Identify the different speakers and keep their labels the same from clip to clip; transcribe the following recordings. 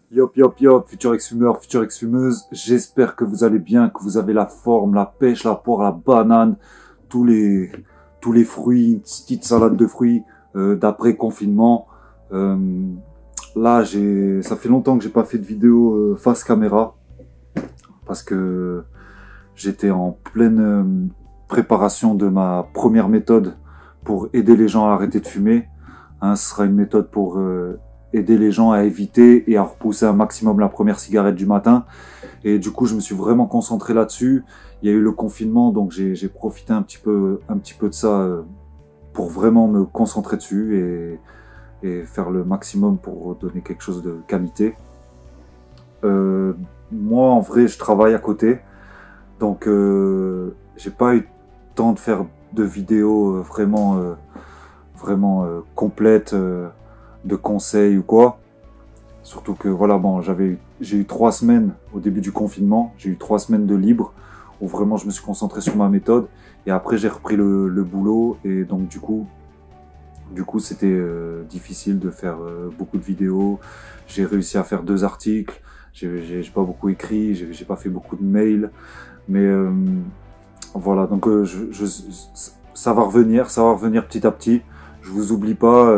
Speaker 1: Yop yop yop, futur ex-fumeur, future ex-fumeuse, j'espère que vous allez bien, que vous avez la forme, la pêche, la poire, la banane, tous les, tous les fruits, une petite salade de fruits d'après confinement. Là, ça fait longtemps que j'ai pas fait de vidéo face caméra parce que j'étais en pleine préparation de ma première méthode pour aider les gens à arrêter de fumer. Ce sera une méthode pour aider les gens à éviter et à repousser un maximum la première cigarette du matin. Et du coup, je me suis vraiment concentré là-dessus. Il y a eu le confinement, donc j'ai profité un petit peu de ça pour vraiment me concentrer dessus et faire le maximum pour donner quelque chose de qualité. Moi, en vrai, je travaille à côté, donc j'ai pas eu le temps de faire de vidéos vraiment complètes de conseils ou quoi. Surtout que voilà, bon, j'ai eu 3 semaines au début du confinement, j'ai eu 3 semaines de libre où vraiment je me suis concentré sur ma méthode et après j'ai repris le boulot et donc du coup c'était difficile de faire beaucoup de vidéos. J'ai réussi à faire 2 articles, j'ai pas beaucoup écrit, j'ai pas fait beaucoup de mails, mais voilà, donc ça va revenir petit à petit. Je vous oublie pas.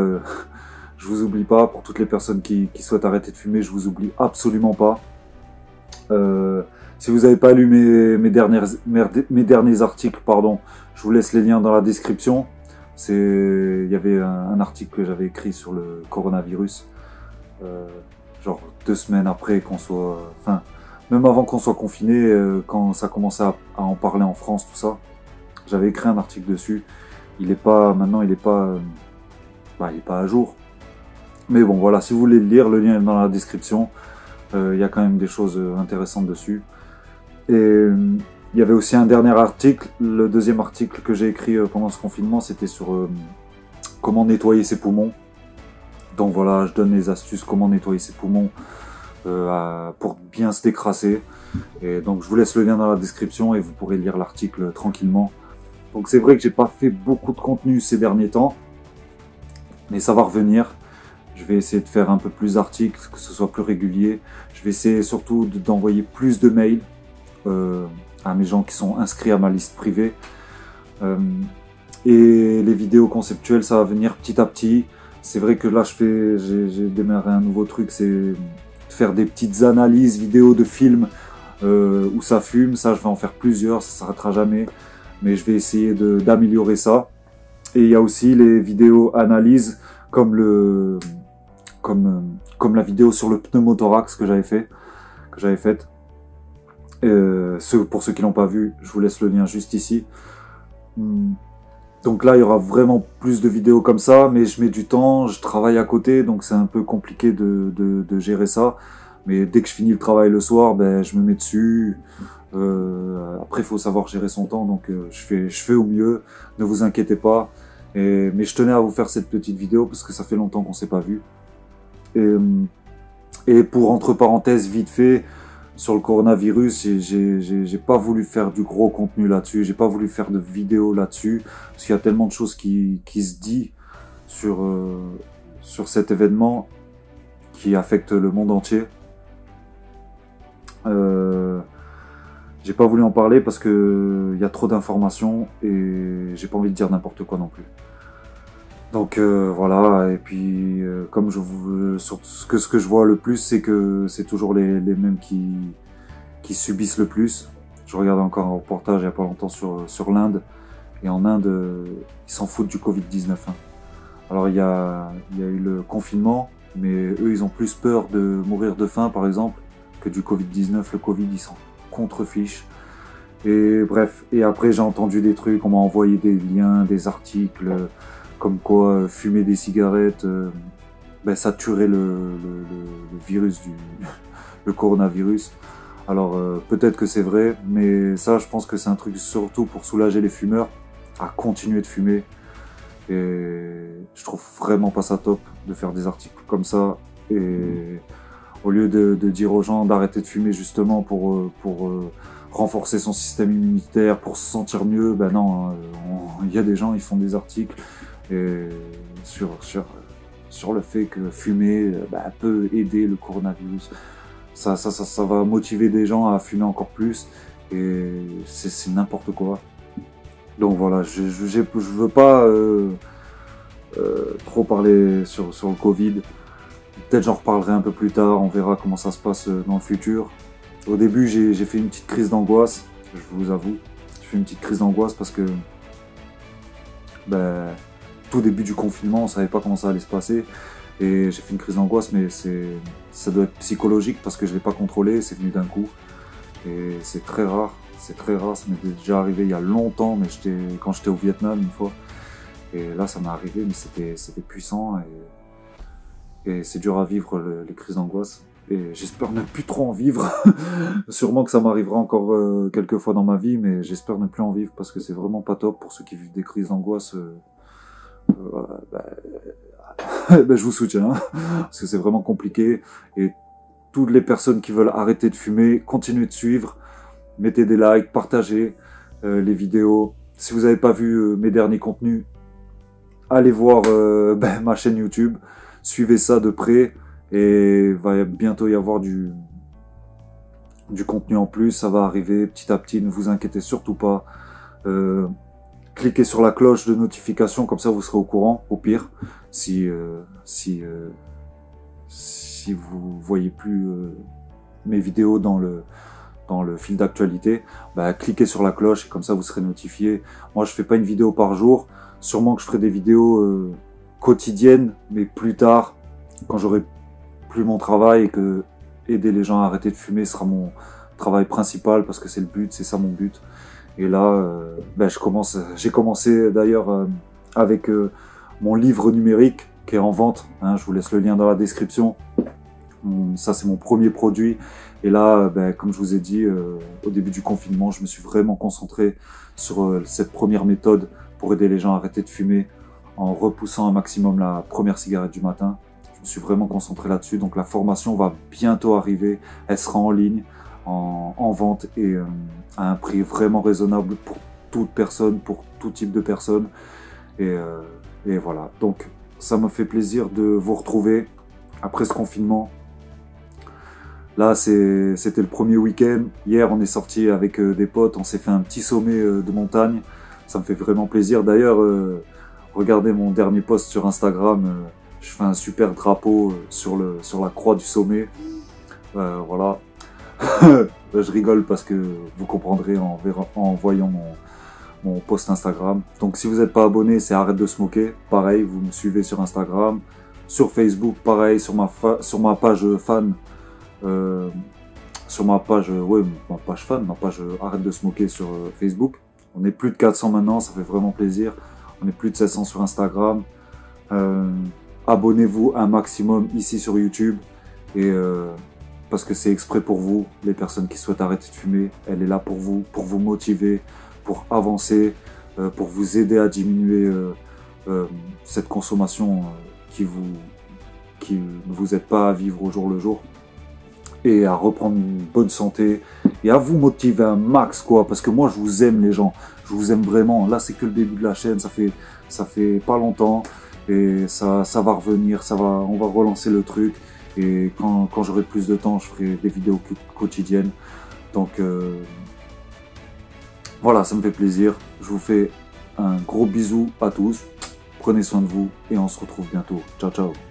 Speaker 1: Je vous oublie pas, pour toutes les personnes qui souhaitent arrêter de fumer, je vous oublie absolument pas. Si vous n'avez pas lu mes derniers articles, pardon, je vous laisse les liens dans la description. Il y avait un article que j'avais écrit sur le coronavirus, genre 2 semaines après qu'on soit, enfin, même avant qu'on soit confiné, quand ça commençait à en parler en France, tout ça. J'avais écrit un article dessus. Maintenant il est pas à jour. Mais bon, voilà, si vous voulez le lire, le lien est dans la description. Il y a quand même des choses intéressantes dessus. Et il y avait aussi un dernier article. Le deuxième article que j'ai écrit pendant ce confinement, c'était sur comment nettoyer ses poumons. Donc voilà, je donne les astuces comment nettoyer ses poumons pour bien se décrasser. Et donc je vous laisse le lien dans la description et vous pourrez lire l'article tranquillement. Donc c'est vrai que j'ai pas fait beaucoup de contenu ces derniers temps, mais ça va revenir. Je vais essayer de faire un peu plus d'articles, que ce soit plus régulier. Je vais essayer surtout d'envoyer plus de mails à mes gens qui sont inscrits à ma liste privée. Et les vidéos conceptuelles, ça va venir petit à petit. C'est vrai que là, j'ai démarré un nouveau truc, c'est faire des petites analyses vidéo de films où ça fume. Ça, je vais en faire plusieurs, ça ne s'arrêtera jamais. Mais je vais essayer d'améliorer ça. Et il y a aussi les vidéos analyses comme la vidéo sur le pneumothorax que j'avais faite. Pour ceux qui l'ont pas vu, je vous laisse le lien juste ici. Donc là, il y aura vraiment plus de vidéos comme ça, mais je mets du temps, je travaille à côté, donc c'est un peu compliqué de gérer ça. Mais dès que je finis le travail le soir, ben, je me mets dessus. Après, il faut savoir gérer son temps, donc je fais au mieux, ne vous inquiétez pas. Mais je tenais à vous faire cette petite vidéo parce que ça fait longtemps qu'on s'est pas vu. Et pour entre parenthèses vite fait sur le coronavirus, j'ai pas voulu faire du gros contenu là-dessus, j'ai pas voulu faire de vidéo là-dessus parce qu'il y a tellement de choses qui se disent sur cet événement qui affecte le monde entier. J'ai pas voulu en parler parce que y a trop d'informations et j'ai pas envie de dire n'importe quoi non plus. Donc voilà, et puis comme ce que je vois le plus, c'est que c'est toujours les mêmes qui subissent le plus. Je regardais encore un reportage il y a pas longtemps sur l'Inde, et en Inde, ils s'en foutent du Covid-19. Alors il y a eu le confinement, mais eux ils ont plus peur de mourir de faim par exemple que du Covid-19. Le Covid, ils s'en contrefichent. Et bref, et après j'ai entendu des trucs, on m'a envoyé des liens, des articles, comme quoi fumer des cigarettes, ça tuerait le virus le coronavirus. Alors peut-être que c'est vrai, mais ça je pense que c'est un truc surtout pour soulager les fumeurs à continuer de fumer. Et je trouve vraiment pas ça top de faire des articles comme ça. Et au lieu de dire aux gens d'arrêter de fumer justement pour renforcer son système immunitaire, pour se sentir mieux, non, il y a des gens, ils font des articles sur sur le fait que fumer peut aider le coronavirus. Ça va motiver des gens à fumer encore plus, et c'est n'importe quoi. Donc voilà, je veux pas trop parler sur le Covid. Peut-être j'en reparlerai un peu plus tard, on verra comment ça se passe dans le futur. Au début, j'ai fait une petite crise d'angoisse, je vous avoue. J'ai fait une petite crise d'angoisse parce que tout début du confinement, on savait pas comment ça allait se passer. Et j'ai fait une crise d'angoisse, mais ça doit être psychologique parce que je l'ai pas contrôlé, c'est venu d'un coup. Et c'est très rare, ça m'est déjà arrivé il y a longtemps, mais quand j'étais au Vietnam une fois. Et là, ça m'est arrivé, mais c'était puissant, et c'est dur à vivre les crises d'angoisse. Et j'espère ne plus trop en vivre. Sûrement que ça m'arrivera encore quelques fois dans ma vie, mais j'espère ne plus en vivre parce que c'est vraiment pas top pour ceux qui vivent des crises d'angoisse. Je vous soutiens, hein, parce que c'est vraiment compliqué. Et toutes les personnes qui veulent arrêter de fumer, continuez de suivre, mettez des likes, partagez les vidéos. Si vous n'avez pas vu mes derniers contenus, allez voir ma chaîne YouTube, suivez ça de près, et il va bientôt y avoir du contenu en plus, ça va arriver petit à petit, ne vous inquiétez surtout pas. Cliquez sur la cloche de notification, comme ça vous serez au courant, au pire, si vous voyez plus mes vidéos dans le fil d'actualité, cliquez sur la cloche et comme ça vous serez notifié. Moi je fais pas une vidéo par jour, sûrement que je ferai des vidéos quotidiennes, mais plus tard, quand j'aurai plus mon travail et que aider les gens à arrêter de fumer sera mon travail principal, parce que c'est le but, c'est ça mon but. Et là, j'ai commencé d'ailleurs avec mon livre numérique qui est en vente, hein, je vous laisse le lien dans la description. Ça c'est mon premier produit, et là comme je vous ai dit au début du confinement, je me suis vraiment concentré sur cette première méthode pour aider les gens à arrêter de fumer en repoussant un maximum la première cigarette du matin. Je me suis vraiment concentré là-dessus, donc la formation va bientôt arriver, elle sera en ligne, en vente, et à un prix vraiment raisonnable pour toute personne, pour tout type de personne, et voilà. Donc ça me fait plaisir de vous retrouver après ce confinement. Là, c'était le premier week-end. Hier, on est sorti avec des potes, on s'est fait un petit sommet de montagne. Ça me fait vraiment plaisir. D'ailleurs, regardez mon dernier post sur Instagram. Je fais un super drapeau sur la croix du sommet. Voilà. Je rigole parce que vous comprendrez en voyant mon post Instagram. Donc, si vous n'êtes pas abonné, c'est Arrête de se moquer. Pareil, vous me suivez sur Instagram. Sur Facebook, pareil, sur ma page fan. Sur ma page fan, ma page Arrête de se moquer sur Facebook. On est plus de 400 maintenant, ça fait vraiment plaisir. On est plus de 700 sur Instagram. Abonnez-vous un maximum ici sur YouTube, et parce que c'est exprès pour vous, les personnes qui souhaitent arrêter de fumer. Elle est là pour vous motiver, pour avancer, pour vous aider à diminuer cette consommation qui ne vous aide pas à vivre au jour le jour, et à reprendre une bonne santé, et à vous motiver un max, quoi, parce que moi je vous aime, les gens, je vous aime vraiment. Là c'est que le début de la chaîne, ça fait pas longtemps, et ça va revenir, on va relancer le truc, et quand j'aurai plus de temps, je ferai des vidéos quotidiennes. Donc voilà, ça me fait plaisir. Je vous fais un gros bisou à tous, prenez soin de vous, et on se retrouve bientôt. Ciao ciao.